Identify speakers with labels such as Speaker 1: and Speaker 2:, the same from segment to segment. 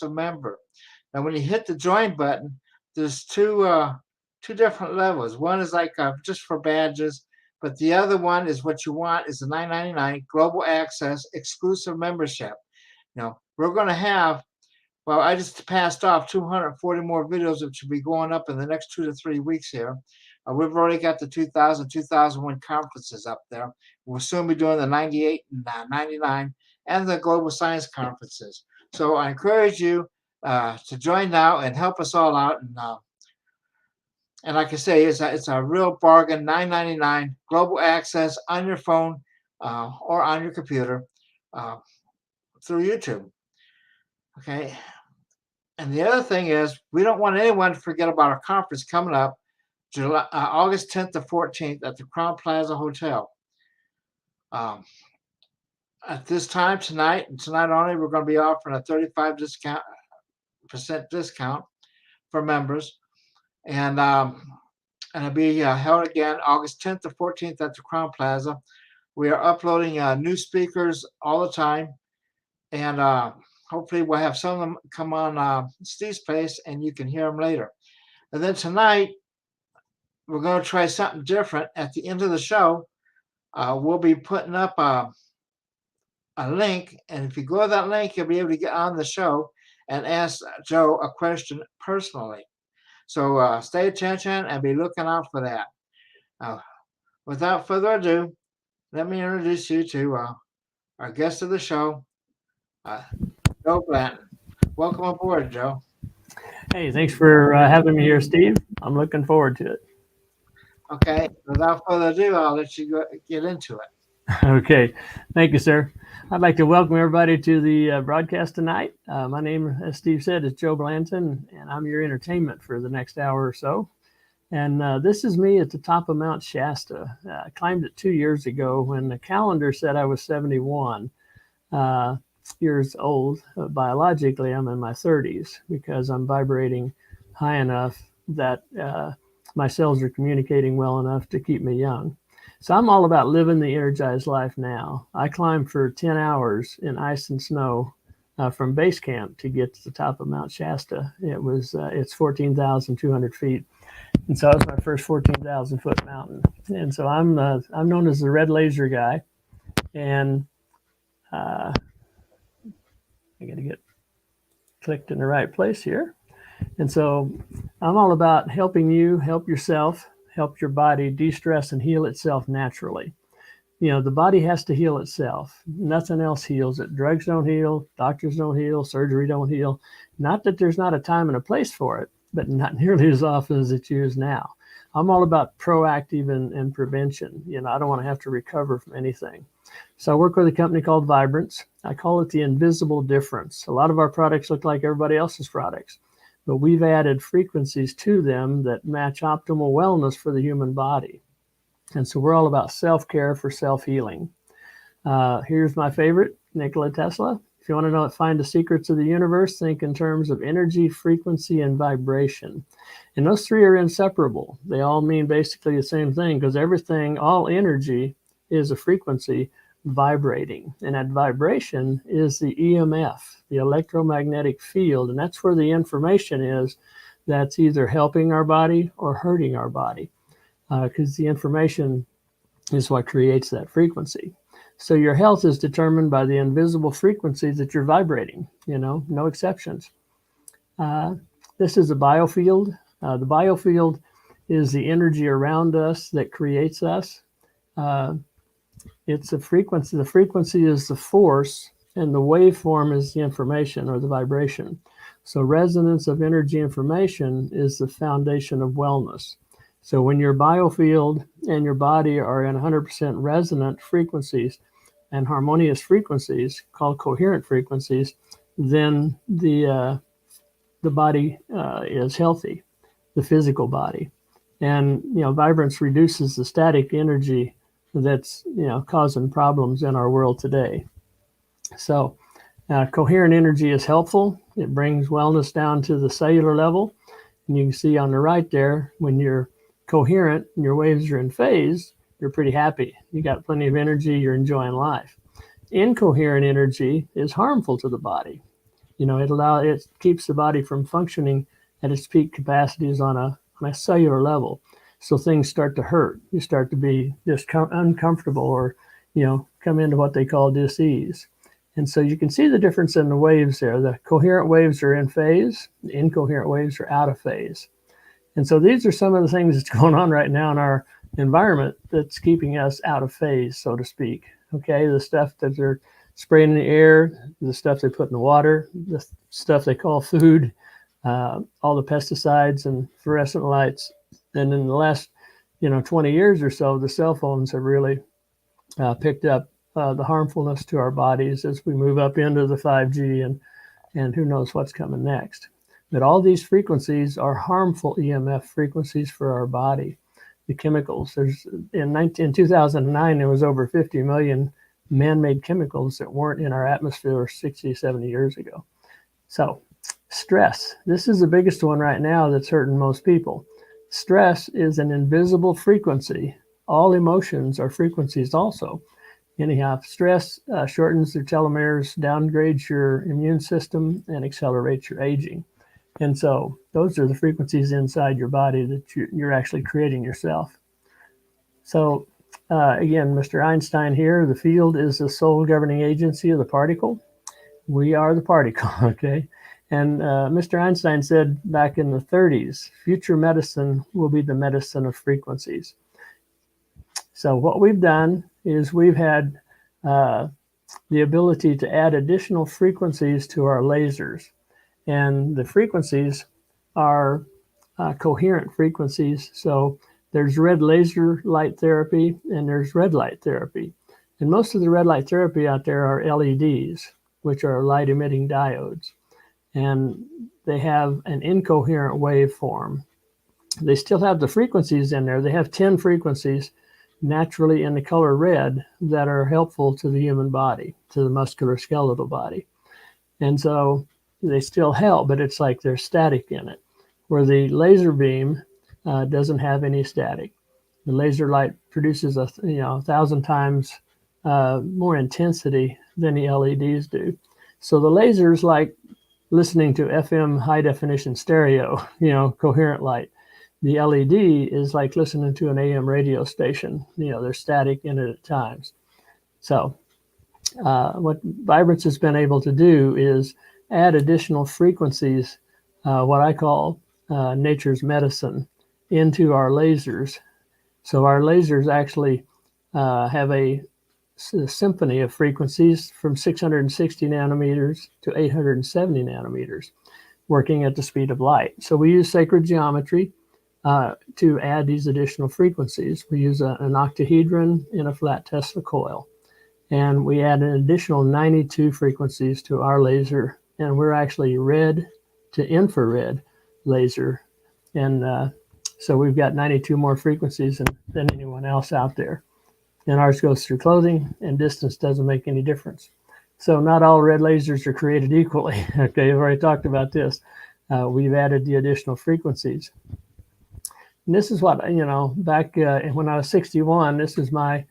Speaker 1: member. Now, when you hit the join button, there's two different levels. One is like just for badges, but the other one is what you want is the $9.99 global access exclusive membership. Now, we're going to have, well, I just passed off 240 more videos that should be going up in the next 2 to 3 weeks here. We've already got the 2001 conferences up there. We'll soon be doing the 98 and 99 and the global science conferences. So I encourage you to join now and help us all out. And like I say, it's a real bargain, $9.99 global access on your phone or on your computer through YouTube. Okay. And the other thing is, we don't want anyone to forget about our conference coming up August 10th to 14th at the Crown Plaza Hotel. At this time tonight, and tonight only, we're going to be offering a 35% discount for members. And it'll be held again August 10th to 14th at the Crown Plaza. We are uploading new speakers all the time. And hopefully we'll have some of them come on Steve's place and you can hear them later. And then tonight, we're going to try something different. At the end of the show, we'll be putting up a link. And if you go to that link, you'll be able to get on the show and ask Joe a question personally. So stay attention and be looking out for that. Without further ado, let me introduce you to our guest of the show, Joe Blanton. Welcome aboard, Joe.
Speaker 2: Hey, thanks for having me here, Steve. I'm looking forward to it.
Speaker 1: Okay, without further ado, I'll let you get into it.
Speaker 2: Okay, thank you, sir. I'd like to welcome everybody to the broadcast tonight. My name, as Steve said, is Joe Blanton, and I'm your entertainment for the next hour or so. And this is me at the top of Mount Shasta. I climbed it 2 years ago when the calendar said I was 71 years old. Biologically, I'm in my 30s because I'm vibrating high enough that my cells are communicating well enough to keep me young. So I'm all about living the energized life now. I climbed for 10 hours in ice and snow from base camp to get to the top of Mount Shasta. It's 14,200 feet. And so it was my first 14,000 foot mountain. And so I'm known as the red laser guy. And I got to get clicked in the right place here. And so I'm all about helping you help yourself, help your body de-stress and heal itself naturally. You know, the body has to heal itself. Nothing else heals it. Drugs don't heal, doctors don't heal, surgery don't heal. Not that there's not a time and a place for it, but not nearly as often as it's used now. I'm all about proactive and prevention. You know, I don't want to have to recover from anything. So I work with a company called Vibrance. I call it the invisible difference. A lot of our products look like everybody else's products, but we've added frequencies to them that match optimal wellness for the human body. And so we're all about self-care for self-healing. Here's my favorite, Nikola Tesla. If you want to know, find the secrets of the universe, think in terms of energy, frequency, and vibration. And those three are inseparable. They all mean basically the same thing because everything, all energy is a frequency vibrating. And that vibration is the EMF, the electromagnetic field. And that's where the information is that's either helping our body or hurting our body. Because the information is what creates that frequency. So your health is determined by the invisible frequencies that you're vibrating, you know, no exceptions. This is a biofield. The biofield is the energy around us that creates us. It's a frequency. The frequency is the force, and the waveform is the information or the vibration. So resonance of energy information is the foundation of wellness. So when your biofield and your body are in 100% resonant frequencies and harmonious frequencies called coherent frequencies, then the body is healthy, the physical body. And, you know, vibrance reduces the static energy that's, you know, causing problems in our world today. So coherent energy is helpful. It brings wellness down to the cellular level. And you can see on the right there, when you're coherent and your waves are in phase, you're pretty happy. You got plenty of energy, you're enjoying life. Incoherent energy is harmful to the body. It keeps the body from functioning at its peak capacities on a cellular level. So things start to hurt. You start to be just uncomfortable, or, come into what they call dis-ease. And so you can see the difference in the waves there. The coherent waves are in phase, the incoherent waves are out of phase. And so these are some of the things that's going on right now in our environment that's keeping us out of phase, so to speak. Okay, the stuff that they're spraying in the air, the stuff they put in the water, the stuff they call food, all the pesticides and fluorescent lights. And in the last, 20 years or so, the cell phones have really picked up the harmfulness to our bodies as we move up into the 5G and who knows what's coming next. But all these frequencies are harmful EMF frequencies for our body. The chemicals, in 2009, there was over 50 million man-made chemicals that weren't in our atmosphere 60, 70 years ago. So stress, this is the biggest one right now that's hurting most people. Stress is an invisible frequency. All emotions are frequencies also. Anyhow, stress shortens the telomeres, downgrades your immune system, and accelerates your aging. And so those are the frequencies inside your body that you're actually creating yourself. So again, Mr. Einstein here, the field is the sole governing agency of the particle. We are the particle, okay? And Mr. Einstein said back in the 30s, future medicine will be the medicine of frequencies. So what we've done is we've had the ability to add additional frequencies to our lasers. And the frequencies are coherent frequencies. So there's red laser light therapy and there's red light therapy. And most of the red light therapy out there are LEDs, which are light emitting diodes. And they have an incoherent waveform. They still have the frequencies in there. They have 10 frequencies naturally in the color red that are helpful to the human body, to the musculoskeletal body. And so they still help, but it's like there's static in it, where the laser beam doesn't have any static. The laser light produces 1,000 times more intensity than the LEDs do. So the laser is like listening to FM high definition stereo, coherent light. The LED is like listening to an AM radio station. There's static in it at times. So what Vibrance has been able to do is add additional frequencies, what I call nature's medicine, into our lasers. So our lasers actually have a symphony of frequencies from 660 nanometers to 870 nanometers, working at the speed of light. So we use sacred geometry to add these additional frequencies. We use an octahedron in a flat Tesla coil. And we add an additional 92 frequencies to our laser, and we're actually red to infrared laser. And so we've got 92 more frequencies than anyone else out there. And ours goes through clothing, and distance doesn't make any difference. So not all red lasers are created equally. Okay, I've already talked about this. We've added the additional frequencies. And this is what, back when I was 61, this is my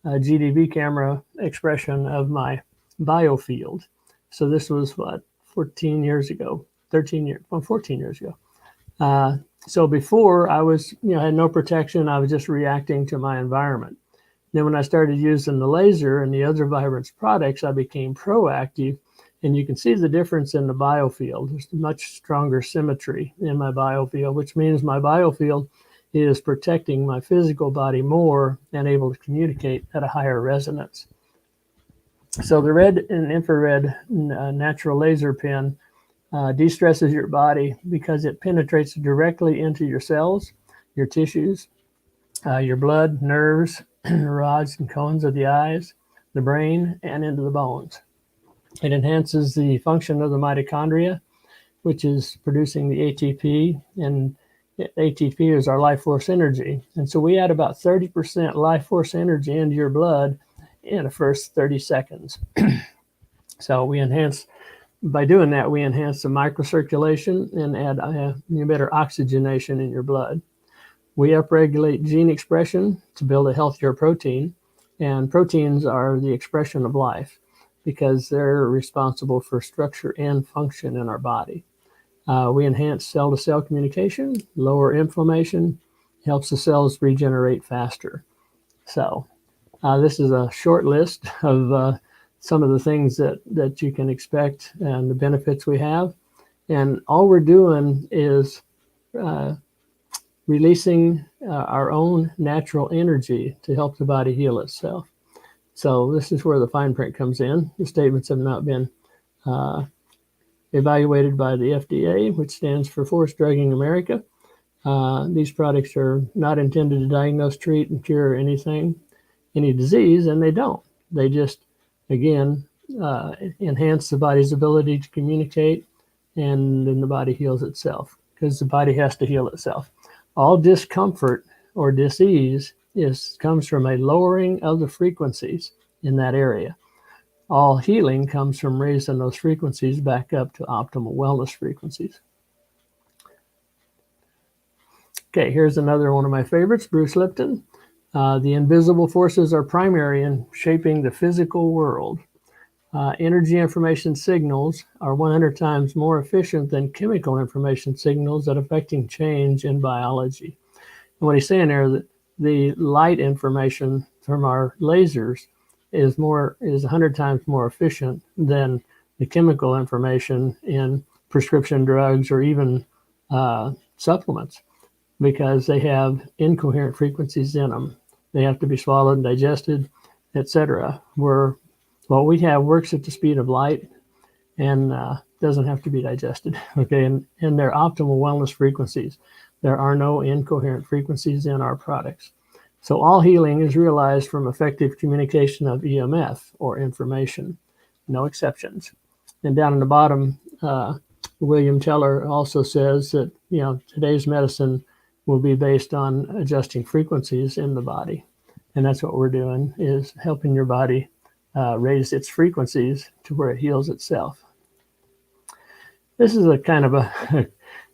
Speaker 2: GDB camera expression of my biofield. So this was 14 years ago. So before I was, had no protection. I was just reacting to my environment. Then when I started using the laser and the other Vibrance products, I became proactive. And you can see the difference in the biofield. There's much stronger symmetry in my biofield, which means my biofield is protecting my physical body more and able to communicate at a higher resonance. So the red and infrared natural laser pen de-stresses your body because it penetrates directly into your cells, your tissues, your blood, nerves, rods and cones of the eyes, the brain, and into the bones. It enhances the function of the mitochondria, which is producing the ATP, and ATP is our life force energy. And so we add about 30% life force energy into your blood in the first 30 seconds. So by doing that, we enhance the microcirculation and add better oxygenation in your blood. We upregulate gene expression to build a healthier protein, and proteins are the expression of life. because they're responsible for structure and function in our body. We enhance cell-to-cell communication, lower inflammation, helps the cells regenerate faster. So this is a short list of some of the things that you can expect and the benefits we have. And all we're doing is releasing our own natural energy to help the body heal itself. So this is where the fine print comes in. The statements have not been evaluated by the FDA, which stands for Forced Drugging America. These products are not intended to diagnose, treat, and cure any disease, and they don't. They just, again, enhance the body's ability to communicate, and then the body heals itself, because the body has to heal itself. All discomfort or dis-ease comes from a lowering of the frequencies in that area. All healing comes from raising those frequencies back up to optimal wellness frequencies. Okay, here's another one of my favorites, Bruce Lipton. The invisible forces are primary in shaping the physical world. Energy information signals are 100 times more efficient than chemical information signals at affecting change in biology. And what he's saying there, that the light information from our lasers is 100 times more efficient than the chemical information in prescription drugs or even supplements, because they have incoherent frequencies in them. They have to be swallowed and digested, etc. Where what we have works at the speed of light and doesn't have to be digested. Okay, and they're optimal wellness frequencies. There are no incoherent frequencies in our products. So all healing is realized from effective communication of EMF or information, no exceptions. And down in the bottom, William Teller also says that today's medicine will be based on adjusting frequencies in the body. And that's what we're doing, is helping your body raise its frequencies to where it heals itself. This is a kind of a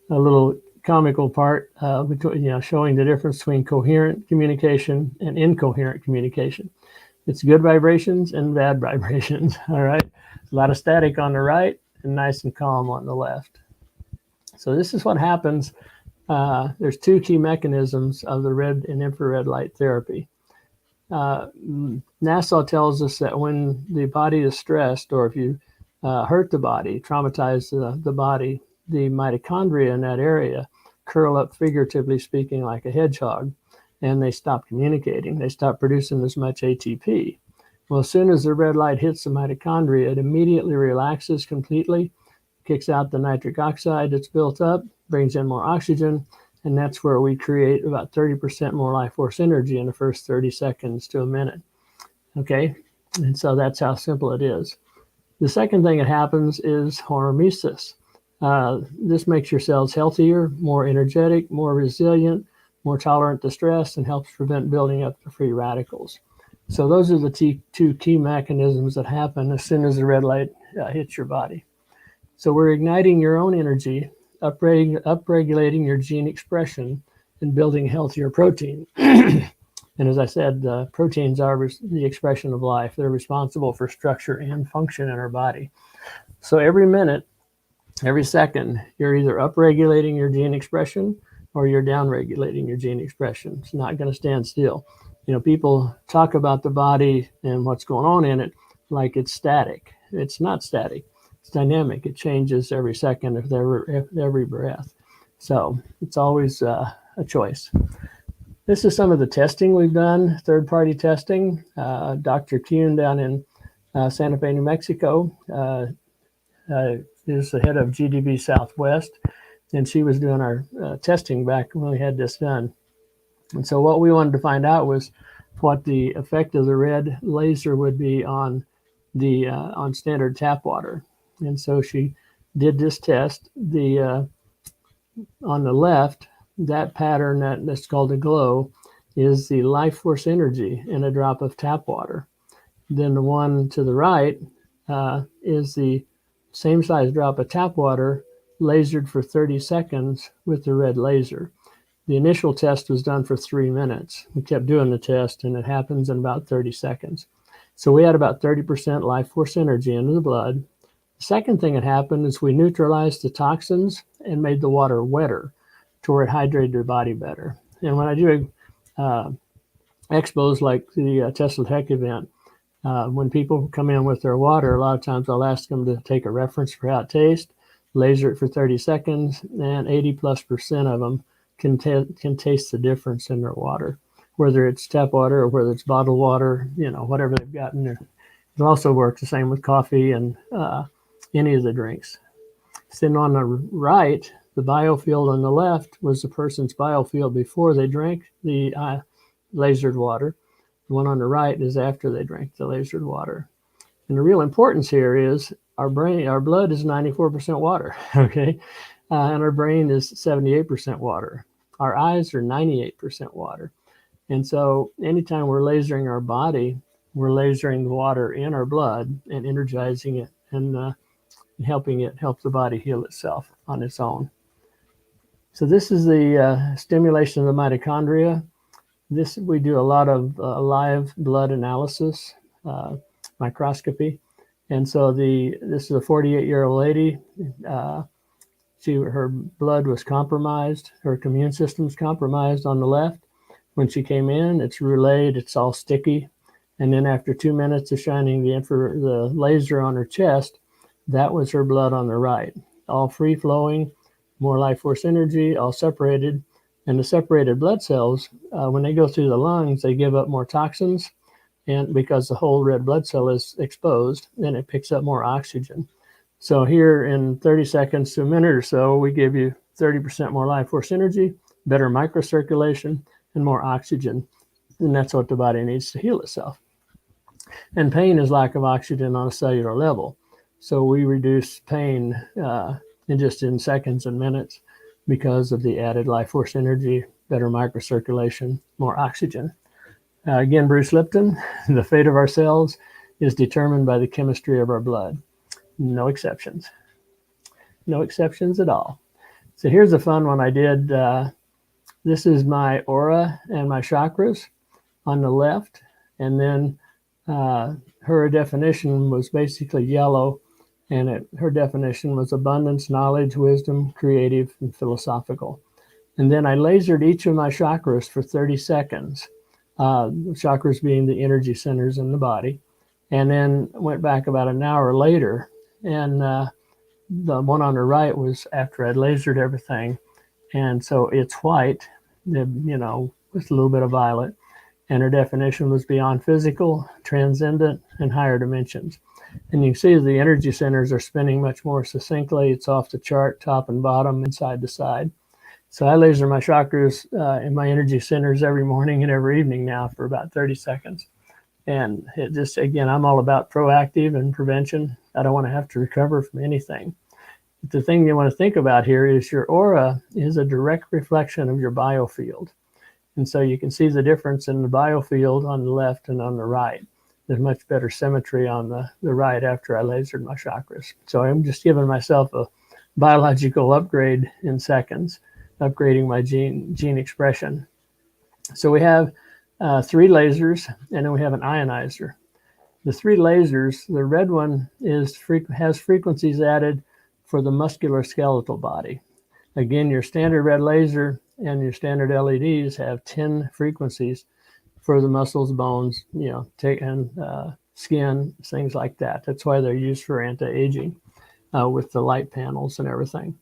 Speaker 2: little comical part between, showing the difference between coherent communication and incoherent communication. It's good vibrations and bad vibrations, all right? A lot of static on the right and nice and calm on the left. So this is what happens. There's two key mechanisms of the red and infrared light therapy. NASA tells us that when the body is stressed, or if you hurt the body, traumatize the body, the mitochondria in that area curl up, figuratively speaking, like a hedgehog, and they stop communicating. They stop producing as much ATP. Well, as soon as the red light hits the mitochondria, it immediately relaxes completely, kicks out the nitric oxide that's built up, brings in more oxygen, and that's where we create about 30% more life force energy in the first 30 seconds to a minute. Okay, and so that's how simple it is. The second thing that happens is hormesis. This makes your cells healthier, more energetic, more resilient, more tolerant to stress, and helps prevent building up the free radicals. So those are the two key mechanisms that happen as soon as the red light hits your body. So we're igniting your own energy, upregulating your gene expression, and building healthier protein. And as I said, proteins are the expression of life. They're responsible for structure and function in our body. So every minute, every second, you're either upregulating your gene expression or you're downregulating your gene expression. It's not going to stand still. People talk about the body and what's going on in it like it's static. It's not static. It's dynamic. It changes every second of every breath. So it's always a choice. This is some of the testing we've done, third-party testing. Dr. Kuhn down in Santa Fe, New Mexico, is the head of GDB Southwest, and she was doing our testing back when we had this done. And so what we wanted to find out was what the effect of the red laser would be on on standard tap water. And so she did this test. On the left, that pattern that's called a glow is the life force energy in a drop of tap water. Then the one to the right is the same size drop of tap water lasered for 30 seconds with the red laser. The initial test was done for 3 minutes. We kept doing the test, and it happens in about 30 seconds. So we had about 30% life force energy into the blood. The second thing that happened is we neutralized the toxins and made the water wetter to where it hydrated your body better. And when I do expos like the Tesla Tech event, when people come in with their water, a lot of times I'll ask them to take a reference for how it tastes, laser it for 30 seconds, and 80+% of them can taste the difference in their water, whether it's tap water or whether it's bottled water, whatever they've got in there. It also works the same with coffee and any of the drinks. Then on the right, the biofield on the left was the person's biofield before they drank the lasered water. The one on the right is after they drank the lasered water. And the real importance here is our blood is 94% water, okay? And our brain is 78% water. Our eyes are 98% water. And so anytime we're lasering our body, we're lasering the water in our blood and energizing it and helping it help the body heal itself on its own. So this is the stimulation of the mitochondria. We do a lot of live blood analysis, microscopy. And so this is a 48-year-old lady. Her blood was compromised. Her immune system's compromised on the left. When she came in, it's relayed, it's all sticky. And then after 2 minutes of shining the laser on her chest, that was her blood on the right. All free flowing, more life force energy, all separated. And the separated blood cells, when they go through the lungs, they give up more toxins. And because the whole red blood cell is exposed, then it picks up more oxygen. So here in 30 seconds to a minute or so, we give you 30% more life force energy, better microcirculation, and more oxygen. And that's what the body needs to heal itself. And pain is lack of oxygen on a cellular level. So we reduce pain in seconds and minutes because of the added life force energy, better microcirculation, more oxygen. Again, Bruce Lipton, the fate of our cells is determined by the chemistry of our blood. No exceptions. No exceptions at all. So here's a fun one I did. This is my aura and my chakras on the left. And then her definition was basically yellow. And her definition was abundance, knowledge, wisdom, creative, and philosophical. And then I lasered each of my chakras for 30 seconds, chakras being the energy centers in the body. And then went back about an hour later. And the one on the right was after I'd lasered everything. And so it's white, with a little bit of violet. And her definition was beyond physical, transcendent, and higher dimensions. And you can see the energy centers are spinning much more succinctly. It's off the chart, top and bottom, and side to side. So I laser my chakras in my energy centers every morning and every evening now for about 30 seconds. And it just, again, I'm all about proactive and prevention. I don't want to have to recover from anything. But the thing you want to think about here is your aura is a direct reflection of your biofield. And so you can see the difference in the biofield on the left and on the right. There's much better symmetry on the right after I lasered my chakras. So I'm just giving myself a biological upgrade in seconds, upgrading my gene expression. So we have 3 lasers, and then we have an ionizer. The 3 lasers, the red one has frequencies added for the musculoskeletal body. Again, your standard red laser and your standard LEDs have 10 frequencies for the muscles, bones, and skin, things like that. That's why they're used for anti-aging with the light panels and everything.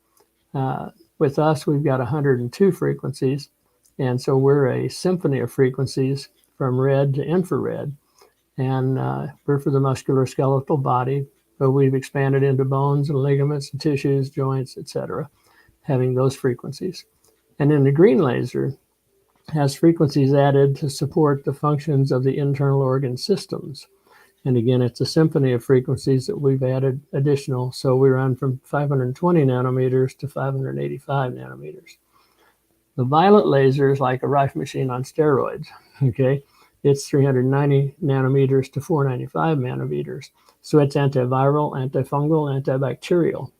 Speaker 2: With us, we've got 102 frequencies. And so we're a symphony of frequencies from red to infrared. And we're for the musculoskeletal body, but we've expanded into bones and ligaments and tissues, joints, etc., having those frequencies. And then the green laser has frequencies added to support the functions of the internal organ systems. And again, it's a symphony of frequencies that we've added additional. So we run from 520 nanometers to 585 nanometers. The violet laser is like a rifle machine on steroids, okay? It's 390 nanometers to 495 nanometers. So it's antiviral, antifungal, antibacterial.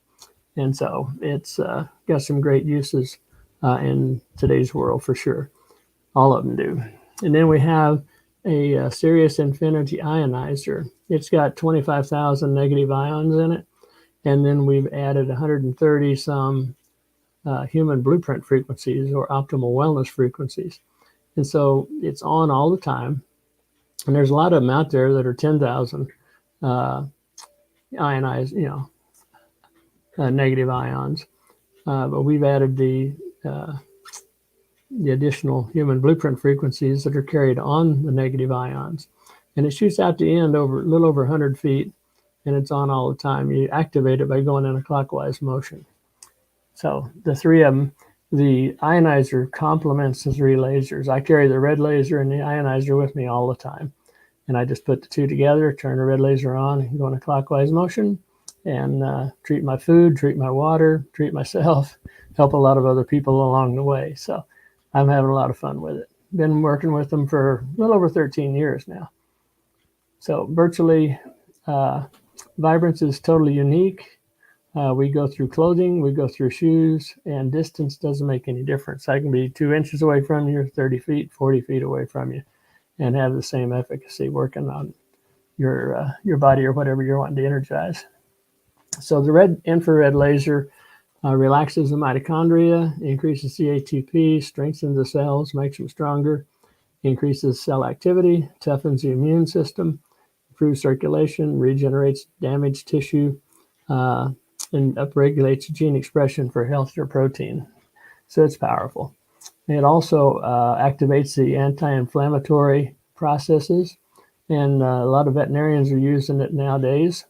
Speaker 2: And so it's got some great uses in today's world for sure. All of them do. And then we have a Sirius Infinity Ionizer. It's got 25,000 negative ions in it. And then we've added 130 some human blueprint frequencies or optimal wellness frequencies. And so it's on all the time. And there's a lot of them out there that are 10,000 ionized, negative ions. But we've added the additional human blueprint frequencies that are carried on the negative ions. And it shoots out the end over a little over 100 feet, and it's on all the time. You activate it by going in a clockwise motion. So the three of them, the ionizer complements the three lasers. I carry the red laser and the ionizer with me all the time. And I just put the two together, turn the red laser on, and go in a clockwise motion, and treat my food, treat my water, treat myself, help a lot of other people along the way. So I'm having a lot of fun with it. Been working with them for a little over 13 years now. So virtually, Vibrance is totally unique. We go through clothing, we go through shoes, and distance doesn't make any difference. I can be 2 inches away from you, 30 feet, 40 feet away from you, and have the same efficacy working on your body or whatever you're wanting to energize. So the red infrared laser relaxes the mitochondria, increases the ATP, strengthens the cells, makes them stronger, increases cell activity, toughens the immune system, improves circulation, regenerates damaged tissue, and upregulates gene expression for healthier protein. So it's powerful. It also activates the anti-inflammatory processes, and a lot of veterinarians are using it nowadays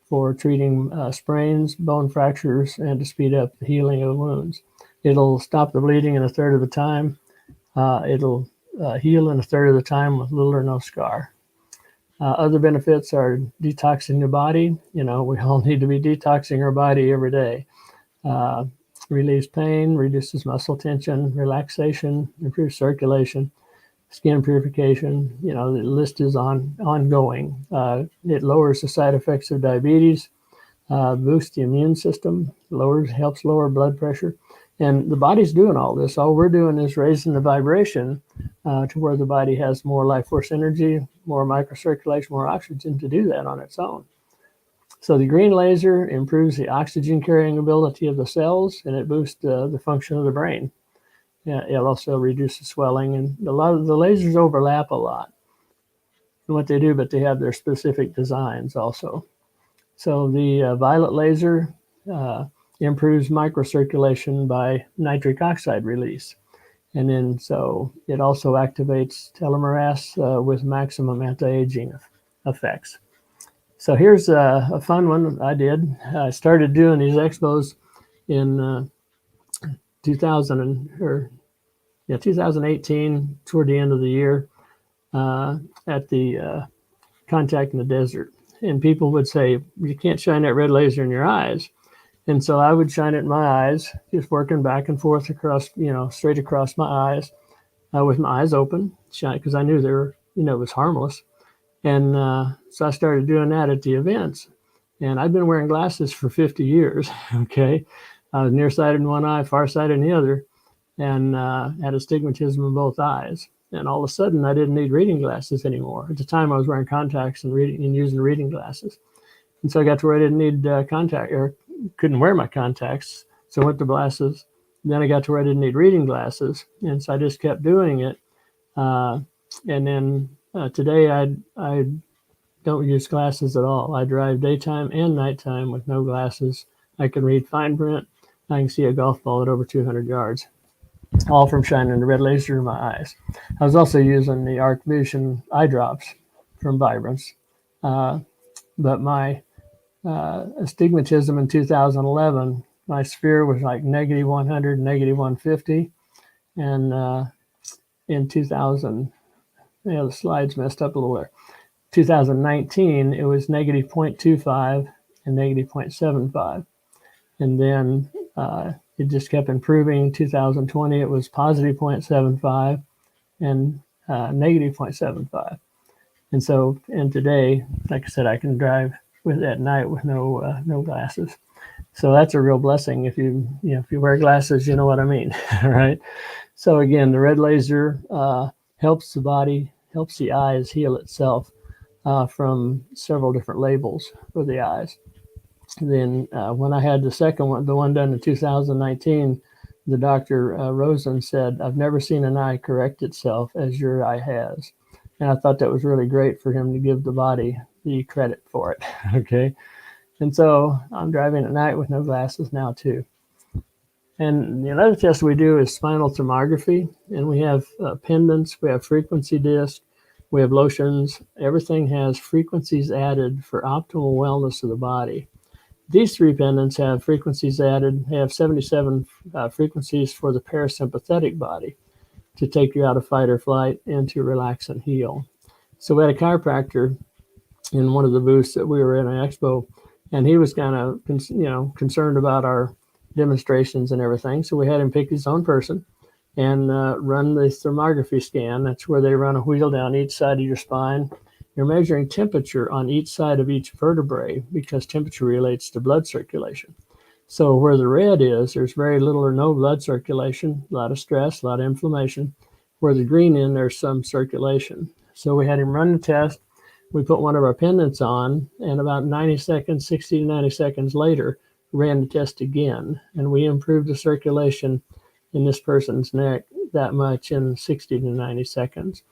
Speaker 2: for treating sprains, bone fractures, and to speed up the healing of wounds. It'll stop the bleeding in a third of the time. It'll heal in a third of the time with little or no scar. Other benefits are detoxing the body. We all need to be detoxing our body every day. Relieves pain, reduces muscle tension, relaxation, improves circulation, skin purification. The list is ongoing. It lowers the side effects of diabetes, boosts the immune system, helps lower blood pressure. And the body's doing all this. All we're doing is raising the vibration to where the body has more life force energy, more microcirculation, more oxygen to do that on its own. So the green laser improves the oxygen carrying ability of the cells, and it boosts the function of the brain. It also reduces swelling, and a lot of the lasers overlap a lot in what they do, but they have their specific designs also. So the violet laser improves microcirculation by nitric oxide release. And then so it also activates telomerase with maximum anti-aging effects. So here's a fun one I did. I started doing these expos in 2018, toward the end of the year, at the Contact in the Desert. And people would say, you can't shine that red laser in your eyes. And so I would shine it in my eyes, just working back and forth across, straight across my eyes, with my eyes open, shine, because I knew they were, it was harmless. And so I started doing that at the events. And I've been wearing glasses for 50 years, okay? I was nearsighted in one eye, farsighted in the other, and had astigmatism in both eyes. And all of a sudden, I didn't need reading glasses anymore. At the time, I was wearing contacts and using reading glasses. And so I got to where I didn't need couldn't wear my contacts. So I went to glasses. Then I got to where I didn't need reading glasses. And so I just kept doing it. And then today, I don't use glasses at all. I drive daytime and nighttime with no glasses. I can read fine print. I can see a golf ball at over 200 yards, all from shining the red laser in my eyes. I was also using the Arc Vision eye drops from Vibrance. But my astigmatism in 2011, my sphere was like negative 100, negative 150. And in 2000, the slides messed up a little there. 2019, it was negative 0.25 and negative 0.75. And then it just kept improving. 2020, it was positive 0.75 and negative 0.75. And so, and today, like I said, I can drive with at night with no glasses. So that's a real blessing. If you wear glasses, you know what I mean, right? So again, the red laser helps the body helps the eyes heal itself from several different labels for the eyes. And then when I had the second one, the one done in 2019, the Dr. Rosen said, "I've never seen an eye correct itself as your eye has." And I thought that was really great for him to give the body the credit for it. Okay. And so I'm driving at night with no glasses now too. And the other test we do is spinal thermography. And we have pendants, we have frequency discs, we have lotions. Everything has frequencies added for optimal wellness of the body. These 3 pendants have frequencies added. They have 77 frequencies for the parasympathetic body to take you out of fight or flight and to relax and heal. So we had a chiropractor in one of the booths that we were in an expo, and he was kind of concerned about our demonstrations and everything. So we had him pick his own person and run the thermography scan. That's where they run a wheel down each side of your spine. You're measuring temperature on each side of each vertebrae because temperature relates to blood circulation. So where the red is, there's very little or no blood circulation, a lot of stress, a lot of inflammation. Where the green in, there's some circulation. So we had him run the test. We put one of our pendants on, and about 90 seconds, 60 to 90 seconds later, ran the test again. And we improved the circulation in this person's neck that much in 60 to 90 seconds.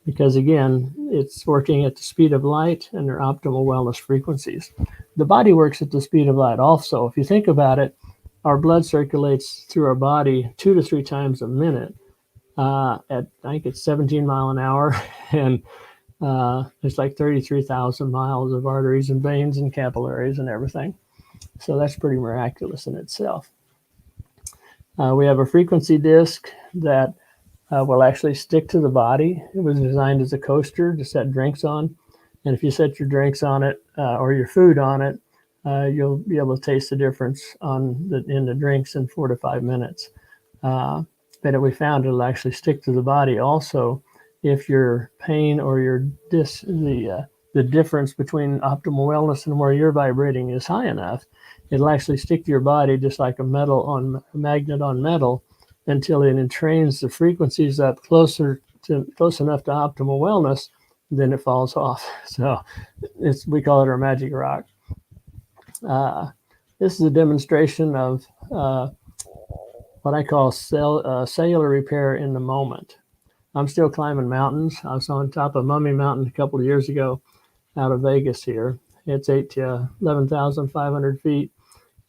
Speaker 2: Because again, it's working at the speed of light and their optimal wellness frequencies. The body works at the speed of light also. If you think about it, our blood circulates through our body 2 to 3 times a minute at, I think it's 17 miles an hour. And there's like 33,000 miles of arteries and veins and capillaries and everything. So that's pretty miraculous in itself. We have a frequency disc that will actually stick to the body. It was designed as a coaster to set drinks on. And if you set your drinks on it or your food on it, you'll be able to taste the difference in the drinks in 4 to 5 minutes. But we found it'll actually stick to the body also if your pain or the difference between optimal wellness and where you're vibrating is high enough, it'll actually stick to your body just like a magnet on metal, until it entrains the frequencies up close enough to optimal wellness, then it falls off. So we call it our magic rock. This is a demonstration of what I call cellular repair in the moment. I'm still climbing mountains. I was on top of Mummy Mountain a couple of years ago out of Vegas here. It's 8 to 11,500 feet.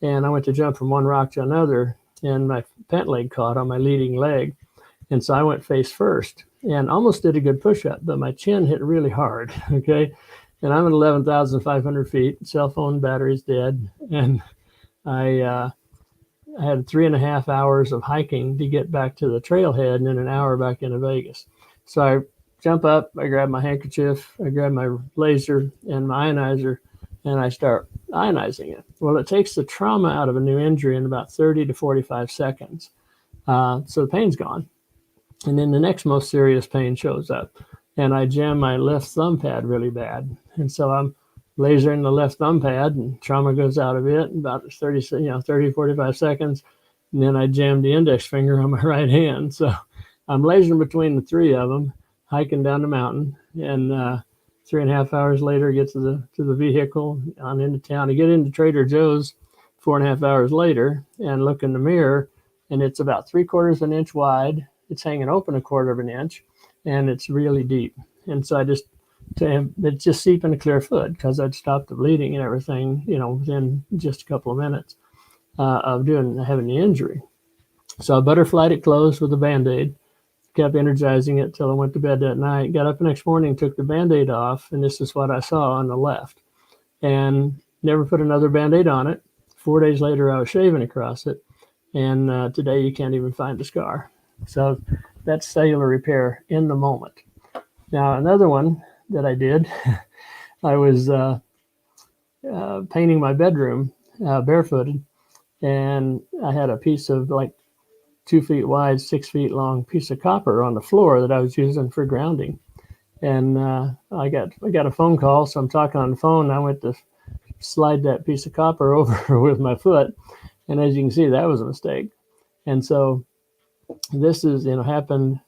Speaker 2: And I went to jump from one rock to another, and my pant leg caught on my leading leg. And so I went face first and almost did a good push-up, but my chin hit really hard, okay? And I'm at 11,500 feet, cell phone battery's dead, and I had 3.5 hours of hiking to get back to the trailhead and then an hour back into Vegas. So I jump up, I grab my handkerchief, I grab my laser and my ionizer, and I start ionizing it. Well, it takes the trauma out of a new injury in about 30 to 45 seconds. So the pain's gone. And then the next most serious pain shows up. And I jam my left thumb pad really bad. And so I'm lasering the left thumb pad, and trauma goes out of it in about 30, 45 seconds. And then I jam the index finger on my right hand. So I'm lasering between the 3 of them, hiking down the mountain. And 3.5 hours later, get to the vehicle on into town. I get into Trader Joe's 4.5 hours later and look in the mirror, and it's about 3/4 of an inch wide. It's hanging open 1/4 of an inch, and it's really deep. And so it's just seeping a clear foot because I'd stopped the bleeding and everything, within just a couple of minutes of having the injury. So I butterflied it closed with a Band-Aid. Kept energizing it till I went to bed that night. Got up the next morning, took the Band-Aid off, and this is what I saw on the left. And never put another Band-Aid on it. 4 days later, I was shaving across it. And today, you can't even find the scar. So that's cellular repair in the moment. Now, another one that I did, I was painting my bedroom barefooted, and I had a piece of 2 feet wide, 6 feet long piece of copper on the floor that I was using for grounding. And I got a phone call, so I'm talking on the phone. I went to slide that piece of copper over with my foot, and as you can see, that was a mistake. And so this is happened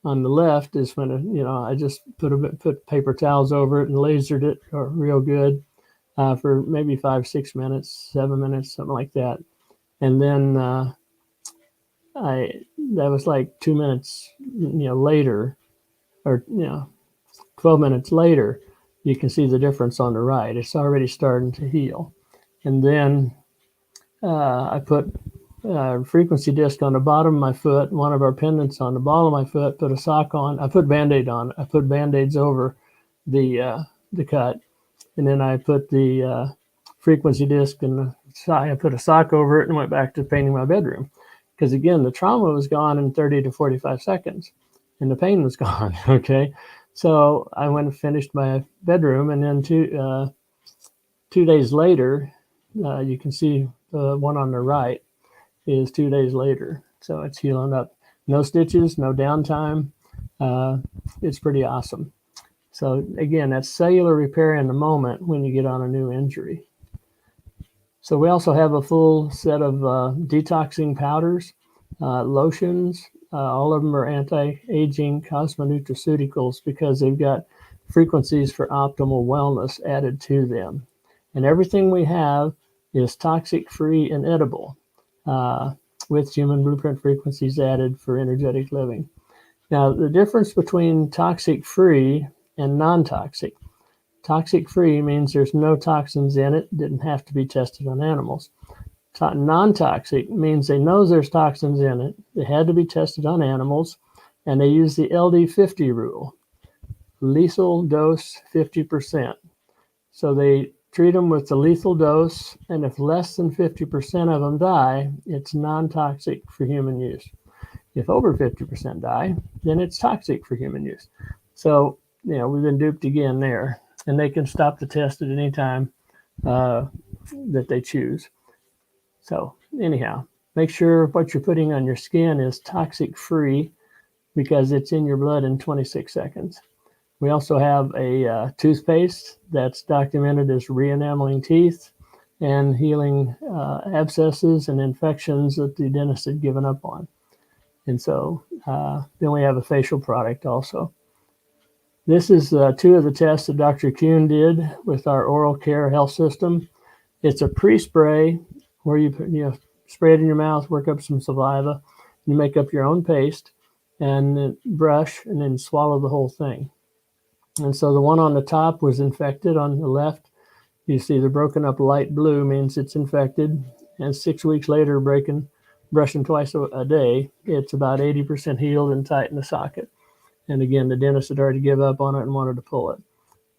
Speaker 2: on the left is when, I just put paper towels over it and lasered it real good for maybe 5-6 minutes, 7 minutes, something like that. And then that was like 2 minutes, later, or 12 minutes later, you can see the difference on the right. It's already starting to heal. And then I put a frequency disc on the bottom of my foot, one of our pendants on the ball of my foot, put a sock on. I put Band-Aid on. I put Band-Aids over the cut. And then I put the frequency disc and I put a sock over it and went back to painting my bedroom. Because again, the trauma was gone in 30 to 45 seconds and the pain was gone. Okay. So I went and finished my bedroom, and then 2 days later, you can see the one on the right is 2 days later. So it's healing up. No stitches, no downtime. It's pretty awesome. So again, that's cellular repair in the moment when you get on a new injury. So we also have a full set of detoxing powders, lotions. All of them are anti-aging cosmonutraceuticals because they've got frequencies for optimal wellness added to them. And everything we have is toxic-free and edible with human blueprint frequencies added for energetic living. Now, the difference between toxic-free and non-toxic. Toxic-free means there's no toxins in it, didn't have to be tested on animals. Non-toxic means they know there's toxins in it, they had to be tested on animals, and they use the LD50 rule, lethal dose 50%. So they treat them with the lethal dose, and if less than 50% of them die, it's non-toxic for human use. If over 50% die, then it's toxic for human use. So, we've been duped again there. And they can stop the test at any time that they choose. So anyhow, make sure what you're putting on your skin is toxic-free because it's in your blood in 26 seconds. We also have a toothpaste that's documented as re-enameling teeth and healing abscesses and infections that the dentist had given up on. And so then we have a facial product also. This is 2 of the tests that Dr. Kuhn did with our oral care health system. It's a pre-spray where you spray it in your mouth, work up some saliva, you make up your own paste, and then brush and then swallow the whole thing. And so the one on the top was infected. On the left, you see the broken up light blue means it's infected. And 6 weeks later, brushing twice a day, it's about 80% healed and tight in the socket. And again, the dentist had already given up on it and wanted to pull it.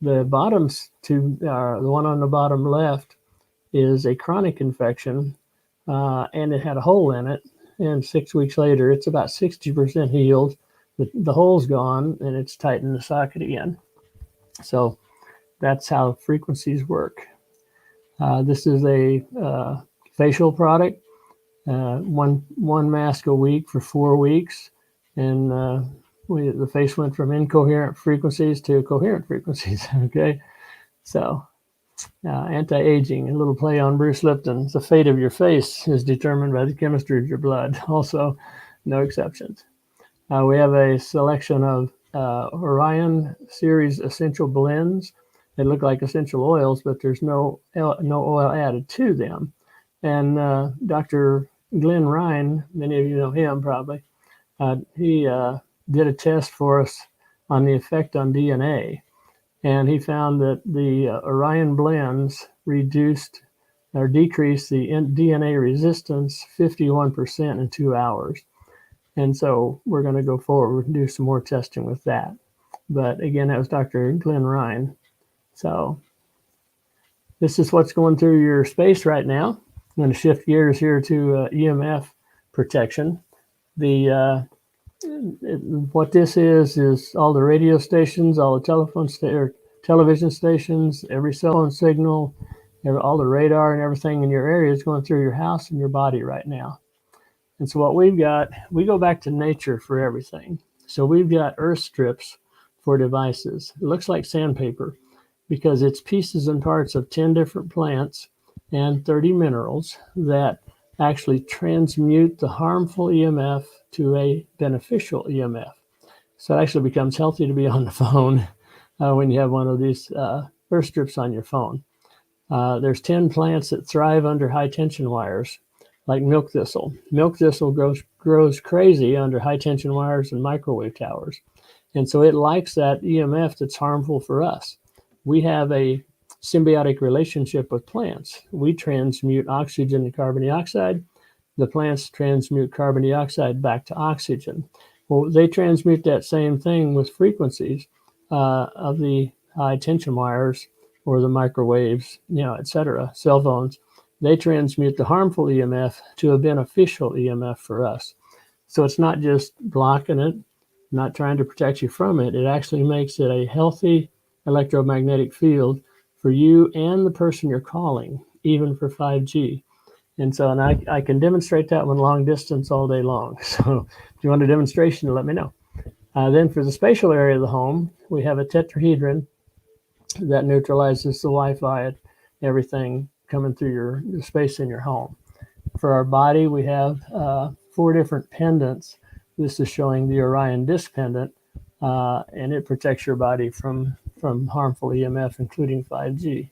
Speaker 2: The bottoms two, the one on the bottom left is a chronic infection, and it had a hole in it. And 6 weeks later, it's about 60% healed. The hole's gone, and it's tight in the socket again. So that's how frequencies work. This is a facial product, one mask a week for 4 weeks, and the face went from incoherent frequencies to coherent frequencies. Okay, so anti-aging, a little play on Bruce Lipton. The fate of your face is determined by the chemistry of your blood. Also, no exceptions. We have a selection of Orion series essential blends. They look like essential oils, but there's no oil added to them. And Dr. Glenn Ryan, many of you know him probably, he did a test for us on the effect on DNA. And he found that the Orion blends reduced or decreased the DNA resistance 51% in 2 hours. And so we're going to go forward and do some more testing with that. But again, that was Dr. Glenn Ryan. So this is what's going through your space right now. I'm going to shift gears here to EMF protection. What this is all the radio stations, all the television stations, every cell phone signal, all the radar and everything in your area is going through your house and your body right now. And so what we've got, we go back to nature for everything. So we've got earth strips for devices. It looks like sandpaper because it's pieces and parts of 10 different plants and 30 minerals that actually transmute the harmful EMF to a beneficial EMF. So it actually becomes healthy to be on the phone when you have one of these earth strips on your phone. There's 10 plants that thrive under high tension wires, like milk thistle. Milk thistle grows crazy under high tension wires and microwave towers. And so it likes that EMF that's harmful for us. We have a symbiotic relationship with plants. We transmute oxygen to carbon dioxide. The plants transmute carbon dioxide back to oxygen. Well, they transmute that same thing with frequencies of the high tension wires or the microwaves, etc., cell phones. They transmute the harmful EMF to a beneficial EMF for us. So it's not just blocking it, not trying to protect you from it. It actually makes it a healthy electromagnetic field for you and the person you're calling, even for 5G. And so, and I can demonstrate that one long distance all day long. So if you want a demonstration, let me know. Then for the spatial area of the home, we have a tetrahedron that neutralizes the Wi-Fi and everything coming through the space in your home. For our body, we have 4 different pendants. This is showing the Orion disc pendant, and it protects your body from harmful EMF, including 5G.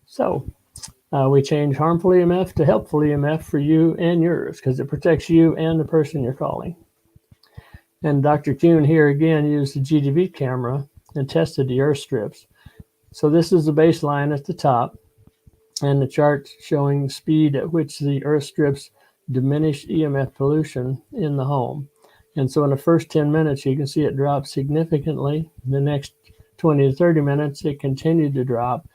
Speaker 2: So we change harmful EMF to helpful EMF for you and yours, because it protects you and the person you're calling. And Dr. Kuhn here again used the GDV camera and tested the earth strips. So this is the baseline at the top, and the chart showing speed at which the earth strips diminish EMF pollution in the home. And so in the first 10 minutes, you can see it drop significantly. The next 20 to 30 minutes, it continued to drop.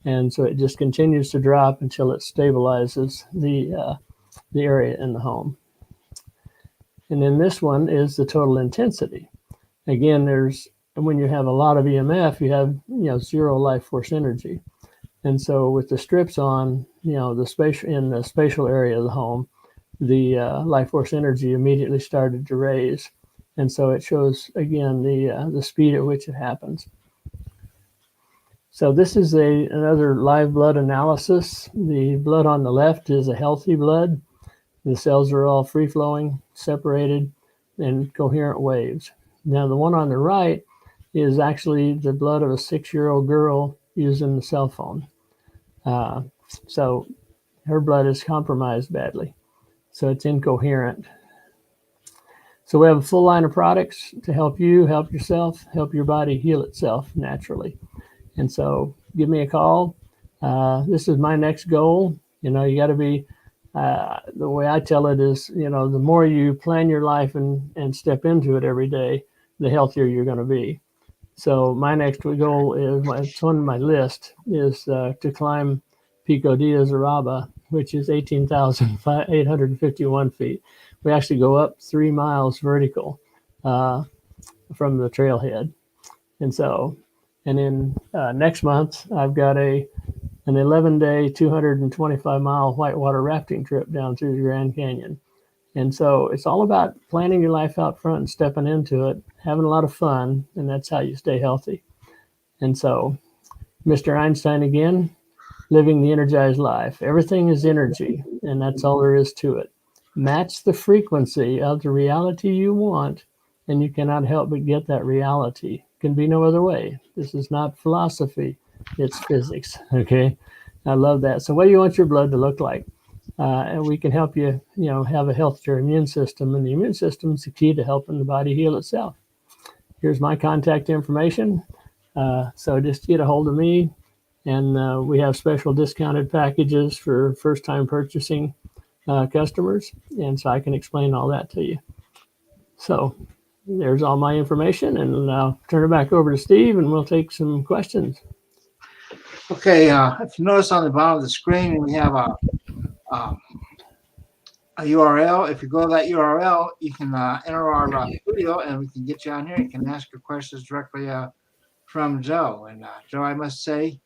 Speaker 2: And so it just continues to drop until it stabilizes the area in the home. And then this one is the total intensity. Again, when you have a lot of EMF, you have zero life force energy. And so with the strips on, in the spatial area of the home, the life force energy immediately started to raise. And so it shows, again, the speed at which it happens. So this is another live blood analysis. The blood on the left is a healthy blood. The cells are all free-flowing, separated, and coherent waves. Now the one on the right is actually the blood of a 6-year-old girl using the cell phone. So her blood is compromised badly. So it's incoherent. So we have a full line of products to help you, help yourself, help your body heal itself naturally. And so give me a call. This is my next goal. You got to be, the way I tell it is, the more you plan your life and step into it every day, the healthier you're going to be. So my next goal is, it's on my list, is to climb Pico de Zaraba, which is 18,851 feet. We actually go up 3 miles vertical from the trailhead. And then next month, I've got an 11-day, 225-mile whitewater rafting trip down through the Grand Canyon. And so it's all about planning your life out front and stepping into it, having a lot of fun, and that's how you stay healthy. And so, Mr. Einstein again, living the energized life. Everything is energy, and that's all there is to it. Match the frequency of the reality you want, and you cannot help but get that reality. Can be no other way. This is not philosophy, it's physics. Okay, I love that. So what do you want your blood to look like? And we can help you, have a healthier immune system, and the immune system is the key to helping the body heal itself. Here's my contact information. So just get a hold of me, and we have special discounted packages for first-time purchasing customers, and so I can explain all that to you. So there's all my information, and I'll turn it back over to Steve, and we'll take some questions.
Speaker 1: Okay, if you notice on the bottom of the screen, we have a URL. If you go to that URL, you can enter our studio, and we can get you on here. You can ask your questions directly from Joe. And Joe, I must say,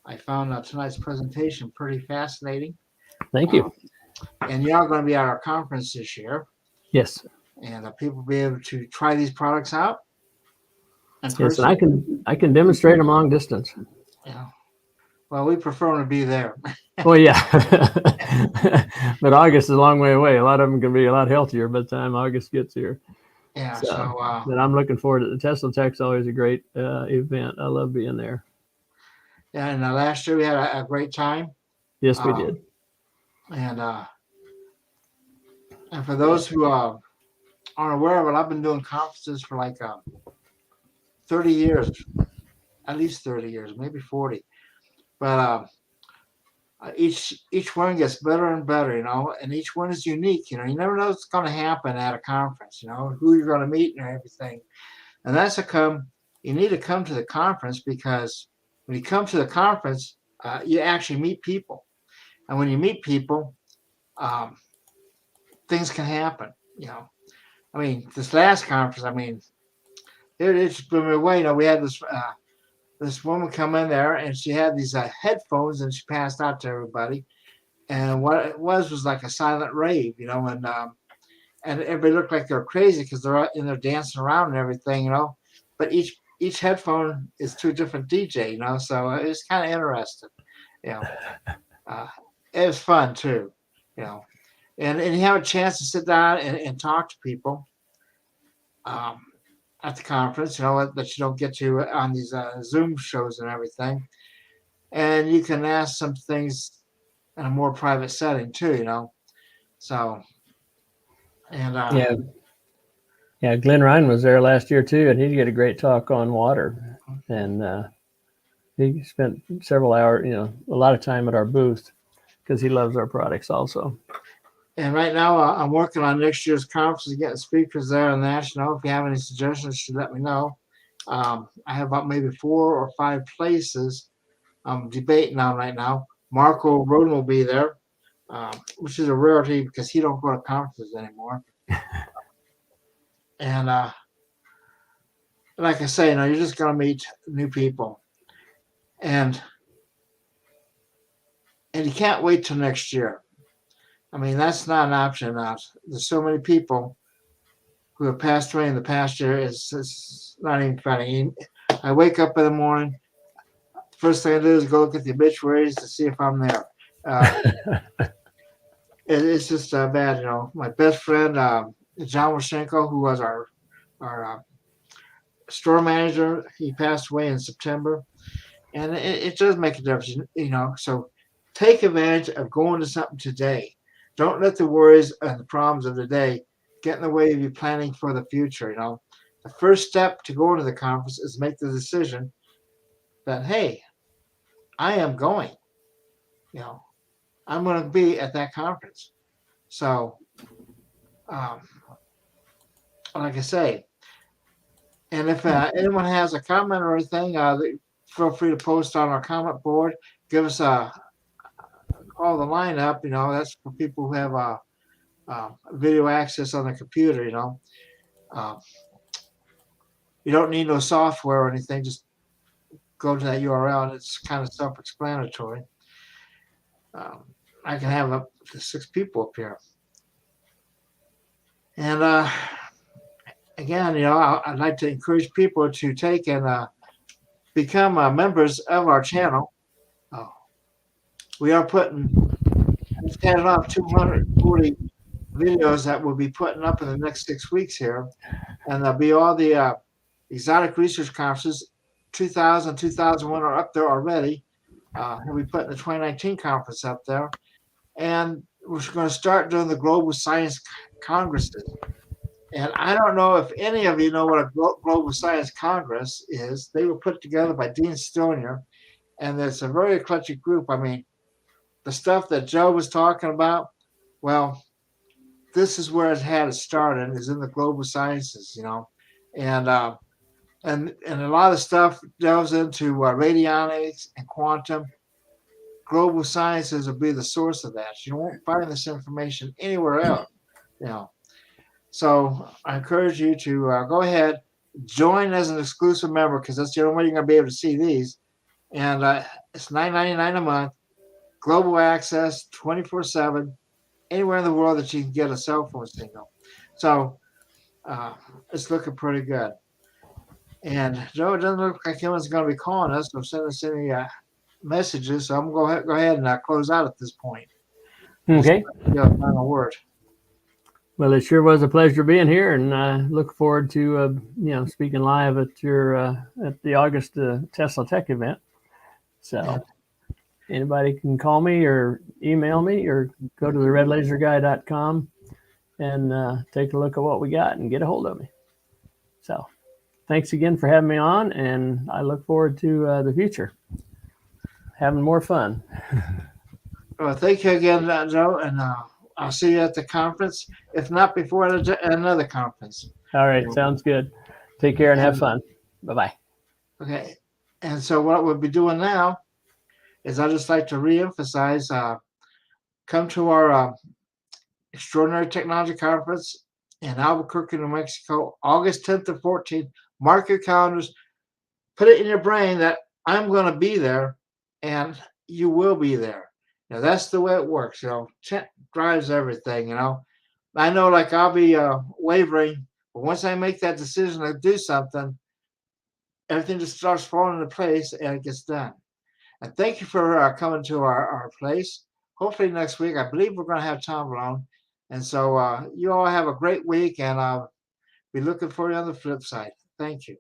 Speaker 1: I found tonight's presentation pretty fascinating.
Speaker 2: Thank you.
Speaker 1: And you are going to be at our conference this year.
Speaker 2: Yes.
Speaker 1: And people will be able to try these products out.
Speaker 2: Yes, and I can demonstrate them long distance.
Speaker 1: Yeah. Well, we prefer them to be there.
Speaker 2: Well, yeah. But August is a long way away. A lot of them can be a lot healthier by the time August gets here.
Speaker 1: Yeah.
Speaker 2: But I'm looking forward to the Tesla Tech's always a great event. I love being there.
Speaker 1: Yeah, and last year we had a great time.
Speaker 2: Yes, we did.
Speaker 1: And for those who aren't aware of it, I've been doing conferences for like 30 years, at least 30 years, maybe 40. But each one gets better and better, and each one is unique. You never know what's going to happen at a conference, who you're going to meet and everything. And that's you need to come to the conference, because when you come to the conference, you actually meet people. And when you meet people, things can happen, I mean, this last conference, it's blew me away. We had this woman come in there, and she had these headphones, and she passed out to everybody. And what it was like a silent rave, and everybody looked like they're crazy because they're in there dancing around and everything, But each headphone is to a different DJ, So it's kind of interesting, It was fun too, And you have a chance to sit down and talk to people at the conference, that you don't get to on these Zoom shows and everything. And you can ask some things in a more private setting too, So, and
Speaker 2: yeah, Glenn Ryan was there last year too, and he did a great talk on water. And he spent several hours, a lot of time at our booth because he loves our products also.
Speaker 1: And right now, I'm working on next year's conference, getting speakers there and that. If you have any suggestions, let me know. I have about maybe 4 or 5 places I'm debating on right now. Marco Rodin will be there, which is a rarity because he don't go to conferences anymore. And like I say, you're just going to meet new people. And you can't wait till next year. That's not an option. There's so many people who have passed away in the past year. It's not even funny. I wake up in the morning. First thing I do is go look at the obituaries to see if I'm there. It's just bad, My best friend, John Washenko, who was our store manager, he passed away in September. And it does make a difference, So take advantage of going to something today. Don't let the worries and the problems of the day get in the way of you planning for the future. The first step to going to the conference is make the decision that, hey, I am going. I'm going to be at that conference. So, like I say, and if anyone has a comment or anything, feel free to post on our comment board. Give us call the line up. That's for people who have video access on the computer. You don't need no software or anything. Just go to that URL, and it's kind of self-explanatory. I can have up to 6 people up here. And again, I'd like to encourage people to take and become members of our channel. We are we've added off 240 videos that we'll be putting up in the next 6 weeks here. And there'll be all the exotic research conferences. 2000, 2001 are up there already. And we put the 2019 conference up there. And we're going to start doing the Global Science Congresses. And I don't know if any of you know what a Global Science Congress is. They were put together by Dean Stonier, and it's a very eclectic group. The stuff that Joe was talking about, well, this is where it had started, is in the global sciences, and a lot of stuff delves into radionics and quantum. Global sciences will be the source of that. You won't find this information anywhere else, So I encourage you to go ahead, join as an exclusive member, because that's the only way you're going to be able to see these. And it's $9.99 a month, global access, 24/7, anywhere in the world that you can get a cell phone signal. So it's looking pretty good. And Joe, it doesn't look like anyone's going to be calling us or sending us any messages. So I'm going to go ahead and close out at this point.
Speaker 2: Okay.
Speaker 1: Yeah, final word.
Speaker 2: Well, it sure was a pleasure being here, and I look forward to speaking live at your at the August Tesla Tech event. So anybody can call me or email me or go to theredlaserguy.com and take a look at what we got and get a hold of me. So thanks again for having me on, and I look forward to the future, having more fun.
Speaker 1: Well, thank you again, Joe, and I'll see you at the conference, if not before another conference.
Speaker 2: All right, sounds good. Take care and have fun. Bye-bye.
Speaker 1: Okay, and so what we'll be doing now is I'd just like to reemphasize, come to our Extraordinary Technology Conference in Albuquerque, New Mexico, August 10th to 14th. Mark your calendars. Put it in your brain that I'm going to be there, and you will be there. That's the way it works. Chat drives everything. I know, like, I'll be wavering, but once I make that decision to do something, everything just starts falling into place and it gets done. And thank you for coming to our place. Hopefully next week, I believe we're going to have Tom alone. And so you all have a great week, and I'll be looking for you on the flip side. Thank you.